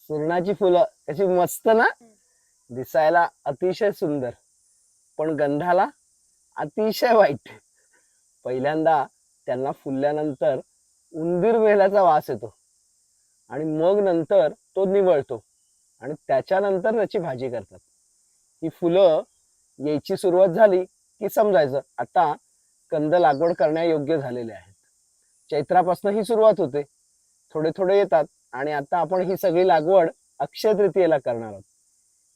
सुरणाची फुलं कशी मस्त ना, दिसायला अतिशय सुंदर, पण गंधाला अतिशय वाईट. पहिल्यांदा त्यांना फुलल्यानंतर उंदीर मेल्याचा वास येतो आणि मग नंतर तो निवळतो आणि त्याच्यानंतर त्याची भाजी करतात. ही फुलं यायची सुरुवात झाली की समजायचं आता कंद लागवड करण्यायोग्य झालेले आहेत. चैत्रापासून ही सुरुवात होते, थोडे थोडे येतात आणि आता आपण ही सगळी लागवड अक्षय तृतीयेला करणार आहोत.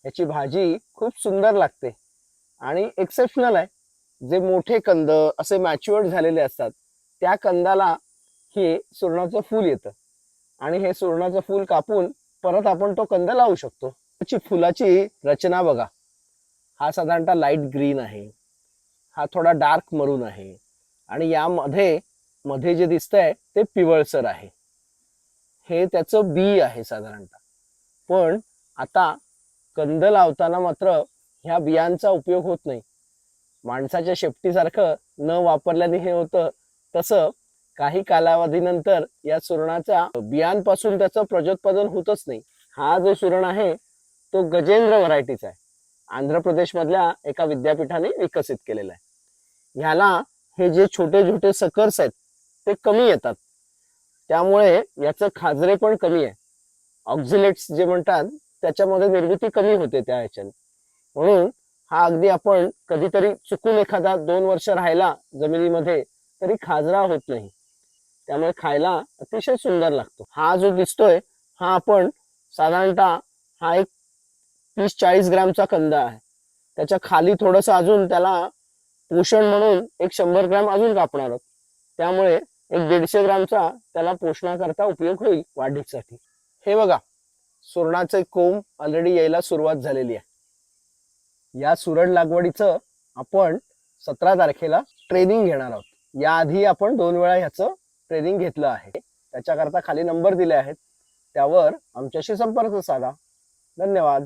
याची भाजी खूप सुंदर लागते आणि एक्सेप्शनल आहे. जे मोठे कंद असे मॅच्युअर्ड झालेले असतात त्या कंदाला हे सुरणाचं फूल येतं आणि हे सुरणाचं फूल कापून परत आपण तो कंद लावू शकतो. त्याची फुलाची रचना बघा, हा साधारणतः लाईट ग्रीन आहे, हा थोडा डार्क मरून आहे आणि यामध्ये मध्ये जे दिसतंय ते पिवळसर आहे. हे त्याचं बी आहे साधारणतः. पण आता कंद लावताना मात्र ह्या बियांचा उपयोग होत नाही. माणसाच्या शेपटीसारखं न वापरल्याने हे होतं तसं काही कालावधीनंतर या सुरणाच्या बियांपासून त्याचं प्रजोत्पादन होतच नाही. हा जो सुरण आहे तो गजेंद्र व्हरायटीचा आहे, आंध्र प्रदेश मधल्या एका विद्यापीठाने विकसित केलेला आहे. ह्याला हे जे छोटे छोटे सकर्स आहेत ते कमी येतात, त्यामुळे याचं खाजरे पण कमी आहे. ऑक्झिलेट्स जे म्हणतात त्याच्यामध्ये निर्मिती कमी होते त्या ह्याच्याने. म्हणून हा अगदी आपण कधीतरी चुकून एखादा 2 वर्ष राहिला जमिनीमध्ये तरी खाजरा होत नाही, त्यामुळे खायला अतिशय सुंदर लागतो. हा जो दिसतोय हा आपण साधारणतः हा एक 30-40 ग्रामचा कंद आहे. त्याच्या खाली थोडंसं अजून त्याला पोषण म्हणून एक 100 ग्राम अजून कापणार आहोत, त्यामुळे एक 150 ग्रामचा त्याला पोषणाकरता उपयोग होईल वाढीसाठी. हे बघा, सुरणाचे कोंब ऑलरेडी यायला सुरुवात झालेली आहे. या सुरण लागवडीचं आपण 17 तारखेला ट्रेनिंग घेणार आहोत. याआधी आपण 2 वेळा ह्याचं ट्रेनिंग घेतलं आहे. त्याच्याकरता खाली नंबर दिले आहेत, त्यावर आमच्याशी संपर्क साधा. धन्यवाद.